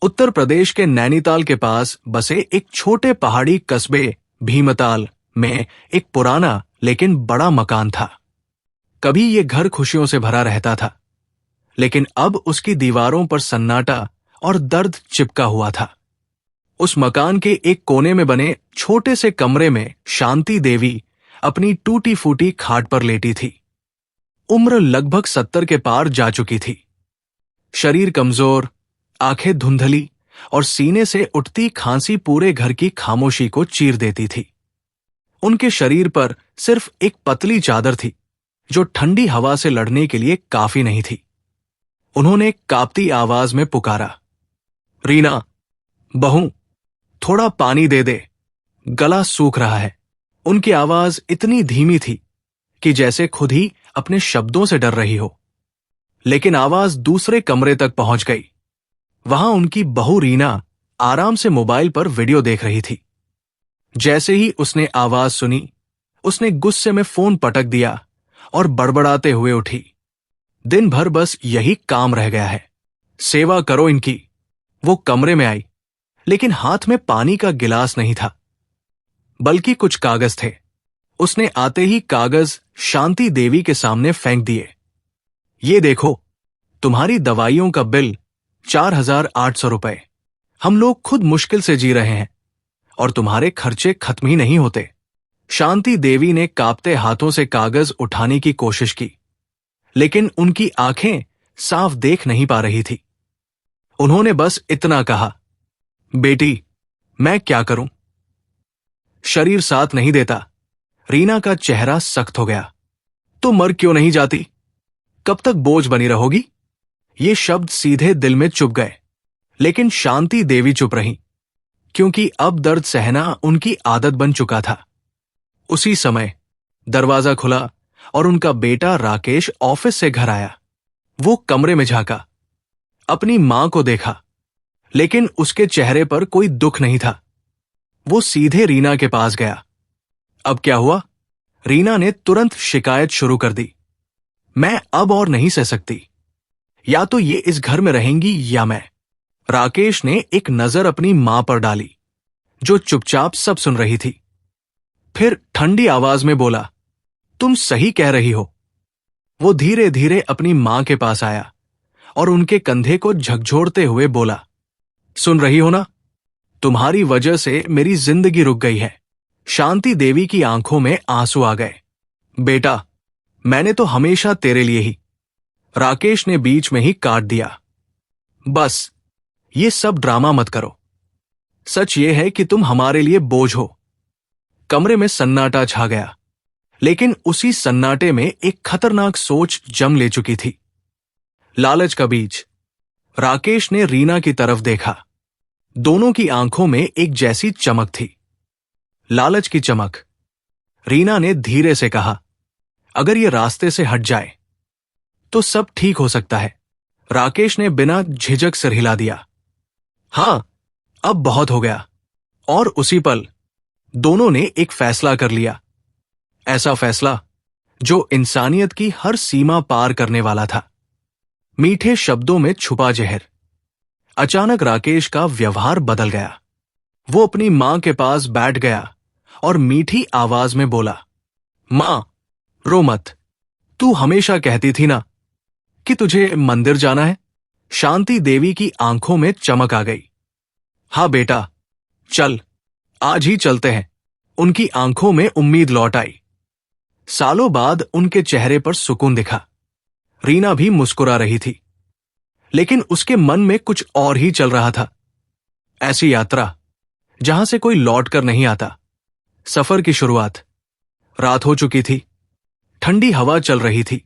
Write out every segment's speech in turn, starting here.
उत्तर प्रदेश के नैनीताल के पास बसे एक छोटे पहाड़ी कस्बे भीमताल में एक पुराना लेकिन बड़ा मकान था। कभी ये घर खुशियों से भरा रहता था, लेकिन अब उसकी दीवारों पर सन्नाटा और दर्द चिपका हुआ था। उस मकान के एक कोने में बने छोटे से कमरे में शांति देवी अपनी टूटी फूटी खाट पर लेटी थी। उम्र लगभग 70 के पार जा चुकी थी। शरीर कमजोर, आंखें धुंधली और सीने से उठती खांसी पूरे घर की खामोशी को चीर देती थी। उनके शरीर पर सिर्फ एक पतली चादर थी, जो ठंडी हवा से लड़ने के लिए काफी नहीं थी। उन्होंने कांपती आवाज में पुकारा, रीना, बहू, थोड़ा पानी दे दे, गला सूख रहा है। उनकी आवाज इतनी धीमी थी कि जैसे खुद ही अपने शब्दों से डर रही हो। लेकिन आवाज दूसरे कमरे तक पहुंच गई। वहां उनकी बहू रीना आराम से मोबाइल पर वीडियो देख रही थी। जैसे ही उसने आवाज सुनी, उसने गुस्से में फोन पटक दिया और बड़बड़ाते हुए उठी, दिन भर बस यही काम रह गया है, सेवा करो इनकी। वो कमरे में आई, लेकिन हाथ में पानी का गिलास नहीं था, बल्कि कुछ कागज थे। उसने आते ही कागज शांति देवी के सामने फेंक दिए। ये देखो, तुम्हारी दवाइयों का बिल 4,800 रुपए। हम लोग खुद मुश्किल से जी रहे हैं और तुम्हारे खर्चे खत्म ही नहीं होते। शांति देवी ने कांपते हाथों से कागज उठाने की कोशिश की, लेकिन उनकी आंखें साफ देख नहीं पा रही थी। उन्होंने बस इतना कहा, बेटी, मैं क्या करूं? शरीर साथ नहीं देता। रीना का चेहरा सख्त हो गया। तो मर क्यों नहीं जाती? कब तक बोझ बनी रहोगी? ये शब्द सीधे दिल में चुभ गए, लेकिन शांति देवी चुप रही, क्योंकि अब दर्द सहना उनकी आदत बन चुका था। उसी समय दरवाजा खुला और उनका बेटा राकेश ऑफिस से घर आया। वो कमरे में झांका, अपनी मां को देखा, लेकिन उसके चेहरे पर कोई दुख नहीं था। वो सीधे रीना के पास गया। अब क्या हुआ? रीना ने तुरंत शिकायत शुरू कर दी, मैं अब और नहीं सह सकती। या तो ये इस घर में रहेंगी या मैं। राकेश ने एक नजर अपनी मां पर डाली, जो चुपचाप सब सुन रही थी। फिर ठंडी आवाज में बोला, तुम सही कह रही हो। वो धीरे धीरे अपनी मां के पास आया और उनके कंधे को झकझोरते हुए बोला, सुन रही हो ना? तुम्हारी वजह से मेरी जिंदगी रुक गई है। शांति देवी की आंखों में आंसू आ गए। बेटा, मैंने तो हमेशा तेरे लिए ही। राकेश ने बीच में ही काट दिया, बस ये सब ड्रामा मत करो। सच ये है कि तुम हमारे लिए बोझ हो। कमरे में सन्नाटा छा गया, लेकिन उसी सन्नाटे में एक खतरनाक सोच जम ले चुकी थी। लालच का बीज। राकेश ने रीना की तरफ देखा। दोनों की आंखों में एक जैसी चमक थी, लालच की चमक। रीना ने धीरे से कहा, अगर ये रास्ते से हट जाए तो सब ठीक हो सकता है। राकेश ने बिना झिझक सिर हिला दिया, हां, अब बहुत हो गया। और उसी पल दोनों ने एक फैसला कर लिया। ऐसा फैसला जो इंसानियत की हर सीमा पार करने वाला था। मीठे शब्दों में छुपा जहर। अचानक राकेश का व्यवहार बदल गया। वो अपनी मां के पास बैठ गया और मीठी आवाज में बोला, मां, रो मत। तू हमेशा कहती थी ना कि तुझे मंदिर जाना है। शांति देवी की आंखों में चमक आ गई। हाँ बेटा, चल, आज ही चलते हैं। उनकी आंखों में उम्मीद लौट आई। सालों बाद उनके चेहरे पर सुकून दिखा। रीना भी मुस्कुरा रही थी, लेकिन उसके मन में कुछ और ही चल रहा था। ऐसी यात्रा जहां से कोई लौट कर नहीं आता। सफर की शुरुआत। रात हो चुकी थी, ठंडी हवा चल रही थी।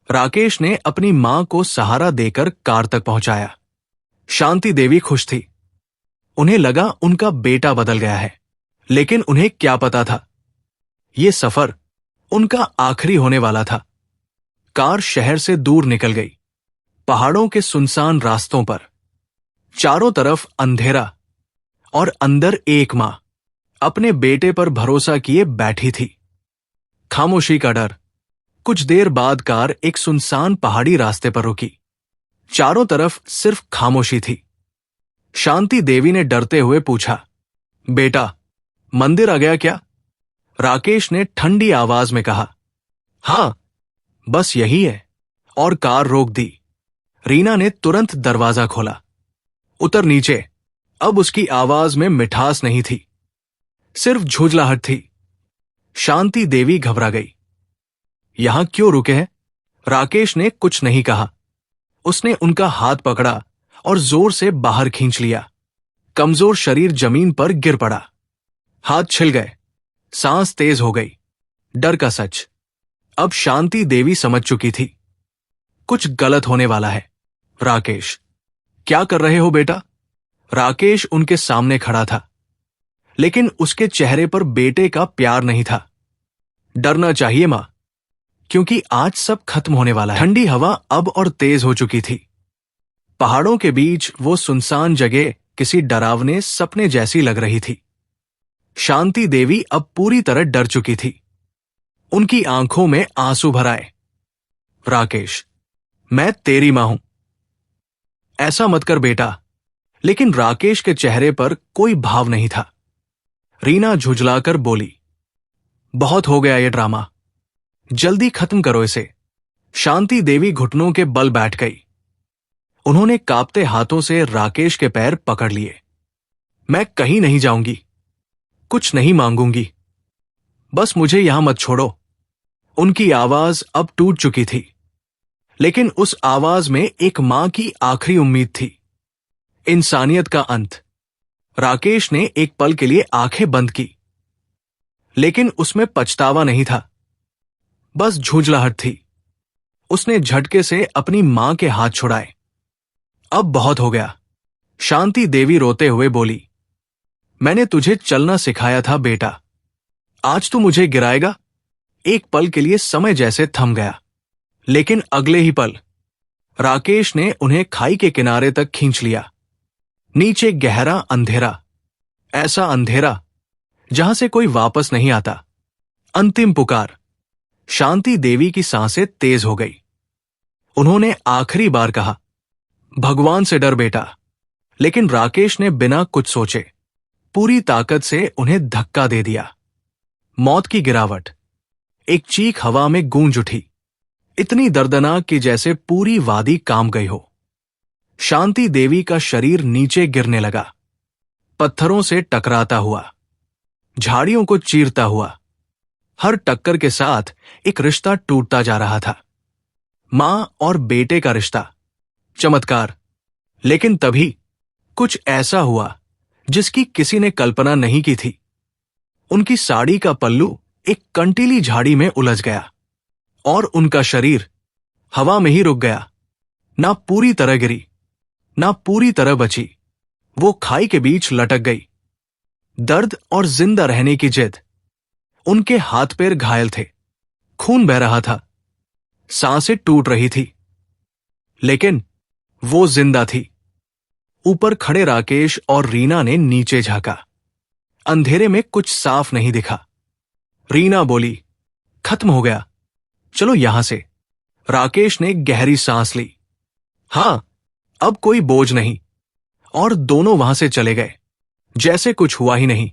राकेश ने अपनी मां को सहारा देकर कार तक पहुंचाया। शांति देवी खुश थी। उन्हें लगा उनका बेटा बदल गया है, लेकिन उन्हें क्या पता था, यह सफर उनका आखिरी होने वाला था। कार शहर से दूर निकल गई, पहाड़ों के सुनसान रास्तों पर। चारों तरफ अंधेरा और अंदर एक मां अपने बेटे पर भरोसा किए बैठी थी। खामोशी का डर। कुछ देर बाद कार एक सुनसान पहाड़ी रास्ते पर रुकी। चारों तरफ सिर्फ खामोशी थी। शांति देवी ने डरते हुए पूछा, बेटा, मंदिर आ गया क्या? राकेश ने ठंडी आवाज में कहा, हां, बस यही है, और कार रोक दी। रीना ने तुरंत दरवाजा खोला। उतर नीचे। अब उसकी आवाज में मिठास नहीं थी, सिर्फ झुंझलाहट थी। शांति देवी घबरा गई। यहां क्यों रुके हैं? राकेश ने कुछ नहीं कहा। उसने उनका हाथ पकड़ा और जोर से बाहर खींच लिया। कमजोर शरीर जमीन पर गिर पड़ा। हाथ छिल गए, सांस तेज हो गई। डर का सच। अब शांति देवी समझ चुकी थी, कुछ गलत होने वाला है। राकेश, क्या कर रहे हो बेटा? राकेश उनके सामने खड़ा था, लेकिन उसके चेहरे पर बेटे का प्यार नहीं था। डरना चाहिए मां, क्योंकि आज सब खत्म होने वाला है। ठंडी हवा अब और तेज हो चुकी थी। पहाड़ों के बीच वो सुनसान जगह किसी डरावने सपने जैसी लग रही थी। शांति देवी अब पूरी तरह डर चुकी थी। उनकी आंखों में आंसू भर आए। राकेश, मैं तेरी मां हूं, ऐसा मत कर बेटा। लेकिन राकेश के चेहरे पर कोई भाव नहीं था। रीना झुंझलाकर बोली, बहुत हो गया ये ड्रामा, जल्दी खत्म करो इसे। शांति देवी घुटनों के बल बैठ गई। उन्होंने कांपते हाथों से राकेश के पैर पकड़ लिए। मैं कहीं नहीं जाऊंगी, कुछ नहीं मांगूंगी, बस मुझे यहां मत छोड़ो। उनकी आवाज अब टूट चुकी थी, लेकिन उस आवाज में एक मां की आखिरी उम्मीद थी, इंसानियत का अंत। राकेश ने एक पल के लिए आंखें बंद की, लेकिन उसमें पछतावा नहीं था, बस झुंझलाहट थी। उसने झटके से अपनी मां के हाथ छुड़ाए। अब बहुत हो गया। शांति देवी रोते हुए बोली, मैंने तुझे चलना सिखाया था बेटा, आज तू मुझे गिराएगा? एक पल के लिए समय जैसे थम गया, लेकिन अगले ही पल राकेश ने उन्हें खाई के किनारे तक खींच लिया। नीचे गहरा अंधेरा, ऐसा अंधेरा जहां से कोई वापस नहीं आता। अंतिम पुकार। शांति देवी की सांसें तेज हो गई। उन्होंने आखिरी बार कहा, भगवान से डर बेटा। लेकिन राकेश ने बिना कुछ सोचे पूरी ताकत से उन्हें धक्का दे दिया। मौत की गिरावट। एक चीख हवा में गूंज उठी, इतनी दर्दनाक कि जैसे पूरी वादी कांप गई हो। शांति देवी का शरीर नीचे गिरने लगा, पत्थरों से टकराता हुआ, झाड़ियों को चीरता हुआ। हर टक्कर के साथ एक रिश्ता टूटता जा रहा था, मां और बेटे का रिश्ता। चमत्कार। लेकिन तभी कुछ ऐसा हुआ जिसकी किसी ने कल्पना नहीं की थी। उनकी साड़ी का पल्लू एक कंटीली झाड़ी में उलझ गया और उनका शरीर हवा में ही रुक गया। ना पूरी तरह गिरी, ना पूरी तरह बची। वो खाई के बीच लटक गई। दर्द और जिंदा रहने की जिद। उनके हाथ पैर घायल थे, खून बह रहा था, सांसें टूट रही थी, लेकिन वो जिंदा थी। ऊपर खड़े राकेश और रीना ने नीचे झांका। अंधेरे में कुछ साफ नहीं दिखा। रीना बोली, खत्म हो गया, चलो यहां से। राकेश ने गहरी सांस ली। हां, अब कोई बोझ नहीं। और दोनों वहां से चले गए जैसे कुछ हुआ ही नहीं।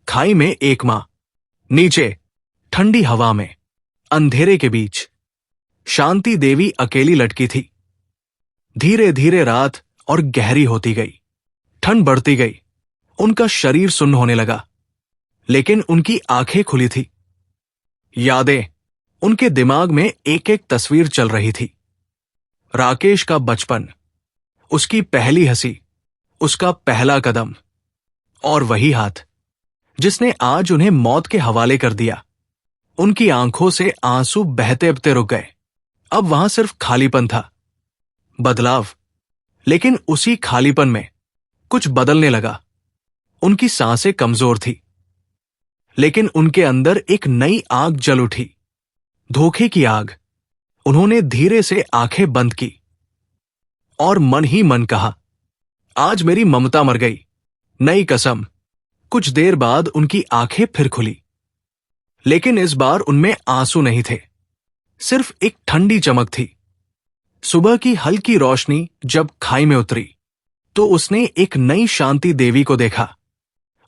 खाई में एक मां, नीचे ठंडी हवा में, अंधेरे के बीच शांति देवी अकेली लटकी थी। धीरे धीरे रात और गहरी होती गई। ठंड बढ़ती गई। उनका शरीर सुन्न होने लगा, लेकिन उनकी आंखें खुली थी। यादें। उनके दिमाग में एक एक तस्वीर चल रही थी। राकेश का बचपन, उसकी पहली हंसी, उसका पहला कदम, और वही हाथ जिसने आज उन्हें मौत के हवाले कर दिया। उनकी आंखों से आंसू बहते बहते रुक गए। अब वहां सिर्फ खालीपन था, बदलाव। लेकिन उसी खालीपन में कुछ बदलने लगा। उनकी सांसें कमजोर थी, लेकिन उनके अंदर एक नई आग जल उठी, धोखे की आग। उन्होंने धीरे से आंखें बंद की और मन ही मन कहा, आज मेरी ममता मर गई। नई कसम। कुछ देर बाद उनकी आंखें फिर खुली, लेकिन इस बार उनमें आंसू नहीं थे, सिर्फ एक ठंडी चमक थी। सुबह की हल्की रोशनी जब खाई में उतरी तो उसने एक नई शांति देवी को देखा।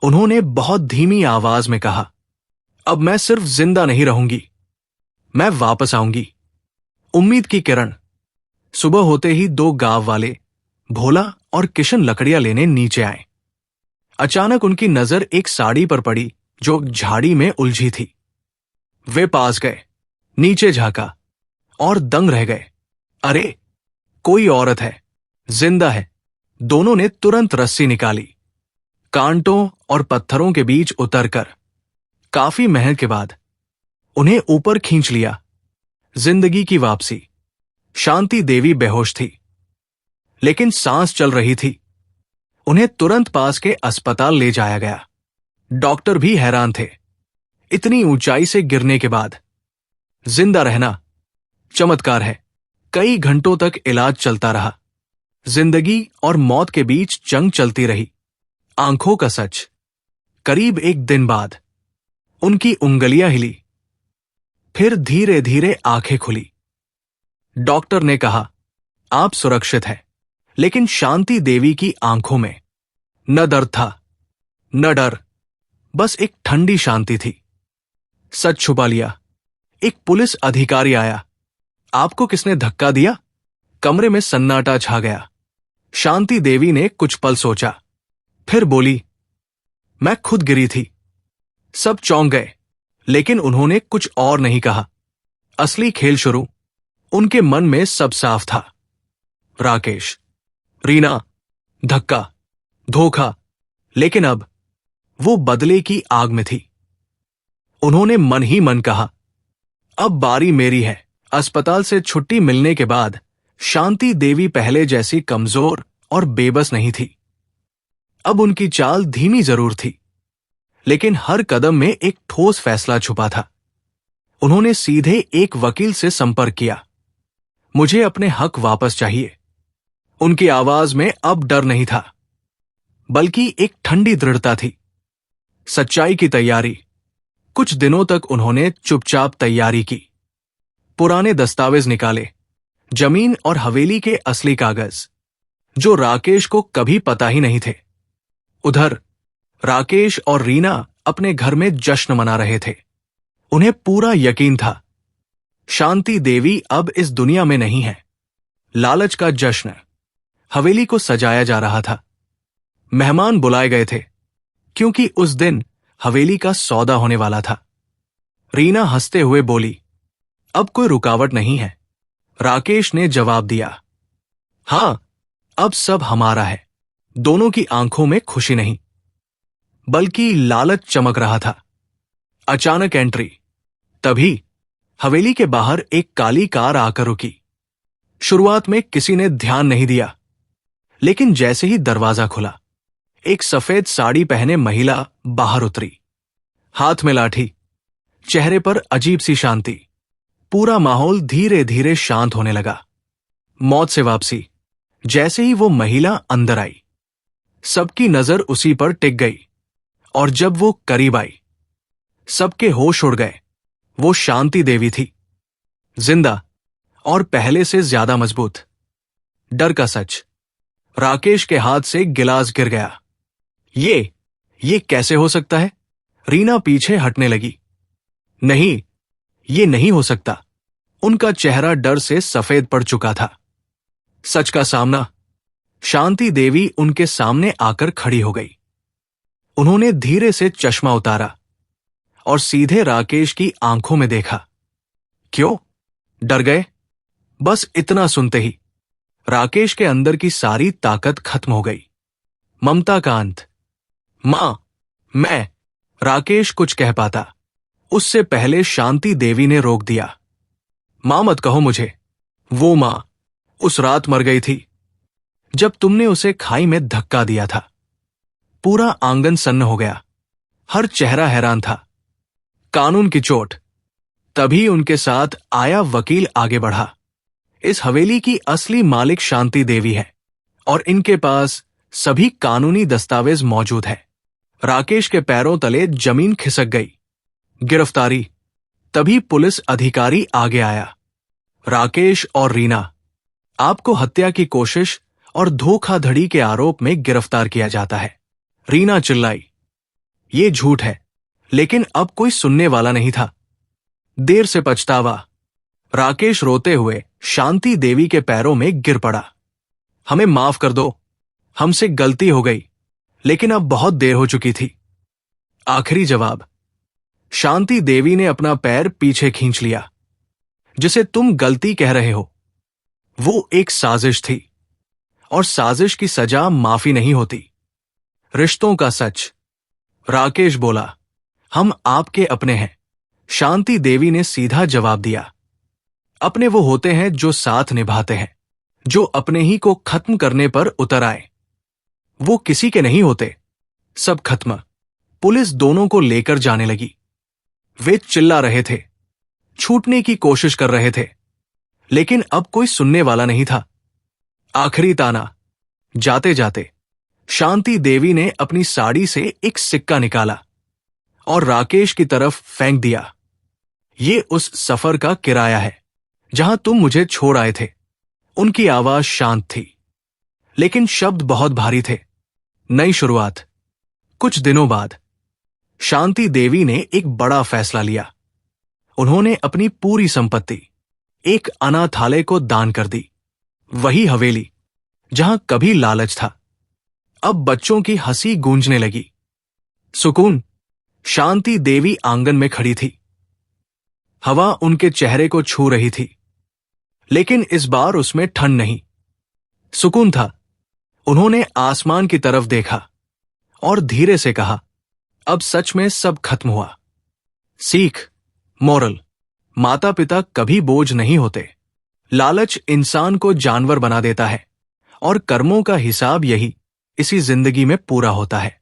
उन्होंने बहुत धीमी आवाज में कहा, अब मैं सिर्फ जिंदा नहीं रहूंगी, मैं वापस आऊंगी। उम्मीद की किरण। सुबह होते ही दो गांव वाले भोला और किशन लकड़ियां लेने नीचे आए। अचानक उनकी नजर एक साड़ी पर पड़ी जो झाड़ी में उलझी थी। वे पास गए, नीचे झांका और दंग रह गए। अरे, कोई औरत है, जिंदा है। दोनों ने तुरंत रस्सी निकाली, कांटों और पत्थरों के बीच उतरकर काफी मेहनत के बाद उन्हें ऊपर खींच लिया। जिंदगी की वापसी। शांति देवी बेहोश थी, लेकिन सांस चल रही थी। उन्हें तुरंत पास के अस्पताल ले जाया गया। डॉक्टर भी हैरान थे। इतनी ऊंचाई से गिरने के बाद जिंदा रहना चमत्कार है। कई घंटों तक इलाज चलता रहा। जिंदगी और मौत के बीच जंग चलती रही। आंखों का सच। करीब एक दिन बाद उनकी उंगलियां हिली, फिर धीरे धीरे आंखें खुली। डॉक्टर ने कहा, आप सुरक्षित हैं। लेकिन शांति देवी की आंखों में न दर्द था, न डर, बस एक ठंडी शांति थी। सच छुपा लिया। एक पुलिस अधिकारी आया। आपको किसने धक्का दिया? कमरे में सन्नाटा छा गया। शांति देवी ने कुछ पल सोचा, फिर बोली, मैं खुद गिरी थी। सब चौंक गए, लेकिन उन्होंने कुछ और नहीं कहा। असली खेल शुरू। उनके मन में सब साफ था। राकेश, रीना, धक्का, धोखा, लेकिन अब वो बदले की आग में थी। उन्होंने मन ही मन कहा, अब बारी मेरी है। अस्पताल से छुट्टी मिलने के बाद शांति देवी पहले जैसी कमजोर और बेबस नहीं थी। अब उनकी चाल धीमी जरूर थी, लेकिन हर कदम में एक ठोस फैसला छुपा था। उन्होंने सीधे एक वकील से संपर्क किया। मुझे अपने हक वापस चाहिए। उनकी आवाज में अब डर नहीं था, बल्कि एक ठंडी दृढ़ता थी। सच्चाई की तैयारी। कुछ दिनों तक उन्होंने चुपचाप तैयारी की। पुराने दस्तावेज निकाले, जमीन और हवेली के असली कागज, जो राकेश को कभी पता ही नहीं थे। उधर राकेश और रीना अपने घर में जश्न मना रहे थे। उन्हें पूरा यकीन था, शांति देवी अब इस दुनिया में नहीं है। लालच का जश्न। हवेली को सजाया जा रहा था। मेहमान बुलाए गए थे, क्योंकि उस दिन हवेली का सौदा होने वाला था। रीना हंसते हुए बोली, अब कोई रुकावट नहीं है। राकेश ने जवाब दिया, हां, अब सब हमारा है। दोनों की आंखों में खुशी नहीं, बल्कि लालच चमक रहा था। अचानक एंट्री। तभी हवेली के बाहर एक काली कार आकर रुकी। शुरुआत में किसी ने ध्यान नहीं दिया, लेकिन जैसे ही दरवाजा खुला, एक सफेद साड़ी पहने महिला बाहर उतरी। हाथ में लाठी, चेहरे पर अजीब सी शांति। पूरा माहौल धीरे धीरे शांत होने लगा। मौत से वापसी। जैसे ही वो महिला अंदर आई, सबकी नजर उसी पर टिक गई, और जब वो करीब आई, सबके होश उड़ गए। वो शांति देवी थी, जिंदा और पहले से ज्यादा मजबूत। डर का सच। राकेश के हाथ से गिलास गिर गया। ये कैसे हो सकता है? रीना पीछे हटने लगी। नहीं, ये नहीं हो सकता। उनका चेहरा डर से सफेद पड़ चुका था। सच का सामना। शांति देवी उनके सामने आकर खड़ी हो गई। उन्होंने धीरे से चश्मा उतारा और सीधे राकेश की आंखों में देखा। क्यों? डर गए? बस इतना सुनते ही राकेश के अंदर की सारी ताकत खत्म हो गई। ममता का अंत। मां, मैं। राकेश कुछ कह पाता, उससे पहले शांति देवी ने रोक दिया। मां मत कहो मुझे। वो मां उस रात मर गई थी, जब तुमने उसे खाई में धक्का दिया था। पूरा आंगन सन्न हो गया। हर चेहरा हैरान था। कानून की चोट। तभी उनके साथ आया वकील आगे बढ़ा। इस हवेली की असली मालिक शांति देवी है, और इनके पास सभी कानूनी दस्तावेज मौजूद है। राकेश के पैरों तले जमीन खिसक गई। गिरफ्तारी। तभी पुलिस अधिकारी आगे आया। राकेश और रीना, आपको हत्या की कोशिश और धोखाधड़ी के आरोप में गिरफ्तार किया जाता है। रीना चिल्लाई, ये झूठ है, लेकिन अब कोई सुनने वाला नहीं था। देर से पछतावा। राकेश रोते हुए शांति देवी के पैरों में गिर पड़ा। हमें माफ कर दो, हमसे गलती हो गई, लेकिन अब बहुत देर हो चुकी थी। आखिरी जवाब। शांति देवी ने अपना पैर पीछे खींच लिया। जिसे तुम गलती कह रहे हो, वो एक साजिश थी, और साजिश की सजा माफी नहीं होती। रिश्तों का सच। राकेश बोला, हम आपके अपने हैं। शांति देवी ने सीधा जवाब दिया, अपने वो होते हैं जो साथ निभाते हैं, जो अपने ही को खत्म करने पर उतर आए। वो किसी के नहीं होते। सब खत्म। पुलिस दोनों को लेकर जाने लगी। वे चिल्ला रहे थे, छूटने की कोशिश कर रहे थे, लेकिन अब कोई सुनने वाला नहीं था। आखिरी ताना। जाते जाते शांति देवी ने अपनी साड़ी से एक सिक्का निकाला और राकेश की तरफ फेंक दिया। ये उस सफर का किराया है जहां तुम मुझे छोड़ आए थे। उनकी आवाज शांत थी, लेकिन शब्द बहुत भारी थे। नई शुरुआत। कुछ दिनों बाद शांति देवी ने एक बड़ा फैसला लिया। उन्होंने अपनी पूरी संपत्ति एक अनाथालय को दान कर दी। वही हवेली जहां कभी लालच था, अब बच्चों की हंसी गूंजने लगी। सुकून। शांति देवी आंगन में खड़ी थी। हवा उनके चेहरे को छू रही थी, लेकिन इस बार उसमें ठंड नहीं, सुकून था। उन्होंने आसमान की तरफ देखा और धीरे से कहा, अब सच में सब खत्म हुआ। सीख। मोरल। माता पिता कभी बोझ नहीं होते। लालच इंसान को जानवर बना देता है, और कर्मों का हिसाब यही इसी जिंदगी में पूरा होता है।